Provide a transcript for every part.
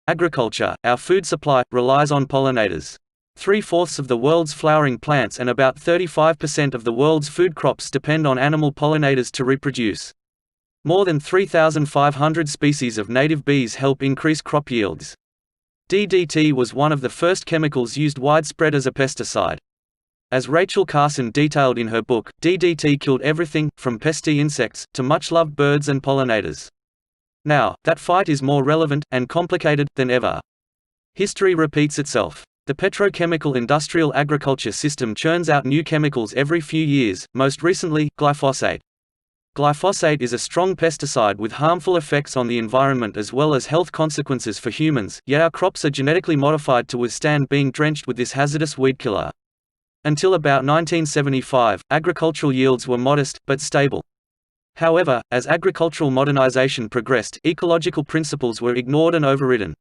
Agriculture, our food supply, relies on pollinators. 3/4 of the world's flowering plants and about 35% of the world's food crops depend on animal pollinators to reproduce. More than 3,500 species of native bees help increase crop yields. DDT was one of the first chemicals used widespread as a pesticide. As Rachel Carson detailed in her book, DDT killed everything, from pesky insects, to much-loved birds and pollinators. Now, that fight is more relevant, and complicated, than ever. History repeats itself. The petrochemical industrial agriculture system churns out new chemicals every few years, most recently, glyphosate. Glyphosate is a strong pesticide with harmful effects on the environment as well as health consequences for humans, yet our crops are genetically modified to withstand being drenched with this hazardous weedkiller. Until about 1975, agricultural yields were modest, but stable. However, as agricultural modernization progressed, ecological principles were ignored and overridden.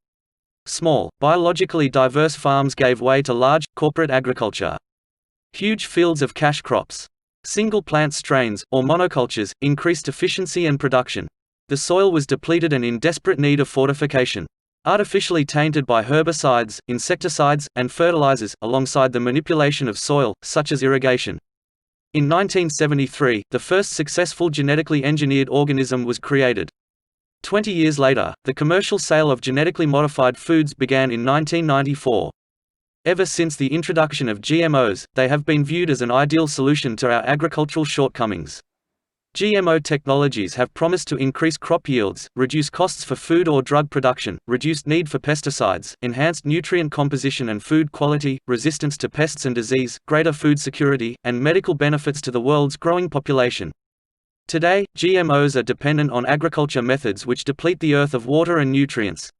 Small, biologically diverse farms gave way to large, corporate agriculture. Huge fields of cash crops, single plant strains, or monocultures, increased efficiency and production. The soil was depleted and in desperate need of fortification. Artificially tainted by herbicides, insecticides, and fertilizers, alongside the manipulation of soil, such as irrigation. In 1973, the first successful genetically engineered organism was created. 20 years later, the commercial sale of genetically modified foods began in 1994. Ever since the introduction of GMOs, they have been viewed as an ideal solution to our agricultural shortcomings. GMO technologies have promised to increase crop yields, reduce costs for food or drug production, reduced need for pesticides, enhanced nutrient composition and food quality, resistance to pests and disease, greater food security, and medical benefits to the world's growing population. Today, GMOs are dependent on agriculture methods which deplete the earth of water and nutrients.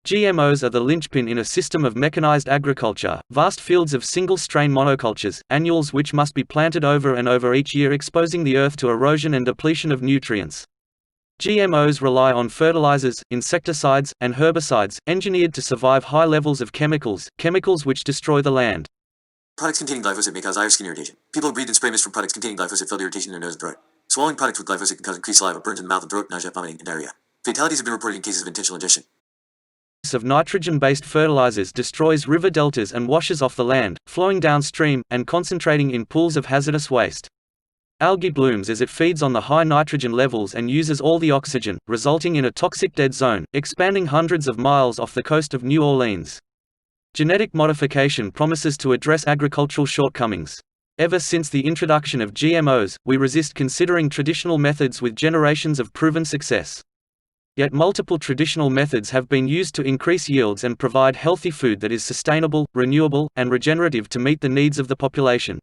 GMOs are the linchpin in a system of mechanized agriculture, vast fields of single-strain monocultures, annuals which must be planted over and over each year, exposing the earth to erosion and depletion of nutrients. GMOs rely on fertilizers, insecticides, and herbicides, engineered to survive high levels of chemicals which destroy the land. Products containing glyphosate may cause eye or skin irritation. People who breathe and spray mist from products containing glyphosate feel irritation in their nose and throat. Swallowing products with glyphosate can cause increased saliva, burns in the mouth and throat, nausea, vomiting, and diarrhea. Fatalities have been reported in cases of intentional ingestion. Use of nitrogen-based fertilizers destroys river deltas and washes off the land, flowing downstream, and concentrating in pools of hazardous waste. Algae blooms as it feeds on the high nitrogen levels and uses all the oxygen, resulting in a toxic dead zone, expanding hundreds of miles off the coast of New Orleans. Genetic modification promises to address agricultural shortcomings. Ever since the introduction of GMOs, we resist considering traditional methods with generations of proven success. Yet multiple traditional methods have been used to increase yields and provide healthy food that is sustainable, renewable, and regenerative to meet the needs of the population.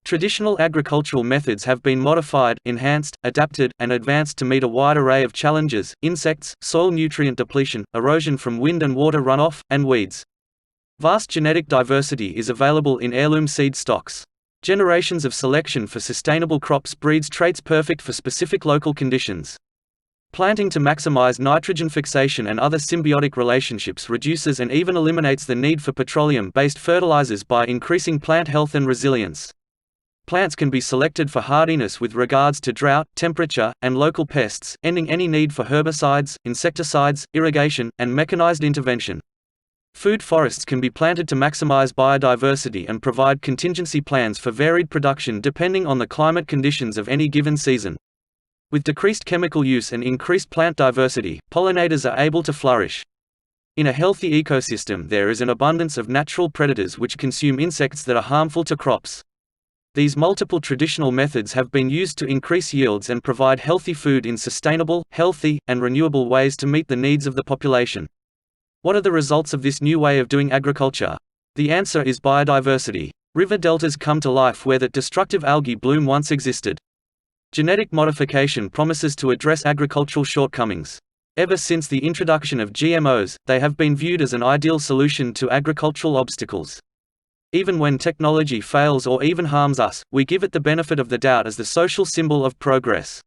Traditional agricultural methods have been modified, enhanced, adapted, and advanced to meet a wide array of challenges: insects, soil nutrient depletion, erosion from wind and water runoff, and weeds. Vast genetic diversity is available in heirloom seed stocks. Generations of selection for sustainable crops breeds traits perfect for specific local conditions. Planting to maximize nitrogen fixation and other symbiotic relationships reduces and even eliminates the need for petroleum-based fertilizers by increasing plant health and resilience. Plants can be selected for hardiness with regards to drought, temperature, and local pests, ending any need for herbicides, insecticides, irrigation, and mechanized intervention. Food forests can be planted to maximize biodiversity and provide contingency plans for varied production depending on the climate conditions of any given season. With decreased chemical use and increased plant diversity, pollinators are able to flourish. In a healthy ecosystem, there is an abundance of natural predators which consume insects that are harmful to crops. These multiple traditional methods have been used to increase yields and provide healthy food in sustainable, healthy, and renewable ways to meet the needs of the population. What are the results of this new way of doing agriculture? The answer is biodiversity. River deltas come to life where that destructive algae bloom once existed. Genetic modification promises to address agricultural shortcomings. Ever since the introduction of GMOs, they have been viewed as an ideal solution to agricultural obstacles. Even when technology fails or even harms us, we give it the benefit of the doubt as the social symbol of progress.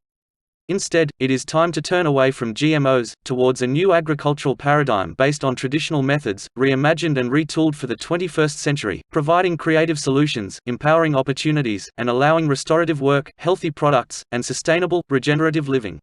Instead, it is time to turn away from GMOs, towards a new agricultural paradigm based on traditional methods, reimagined and retooled for the 21st century, providing creative solutions, empowering opportunities, and allowing restorative work, healthy products, and sustainable, regenerative living.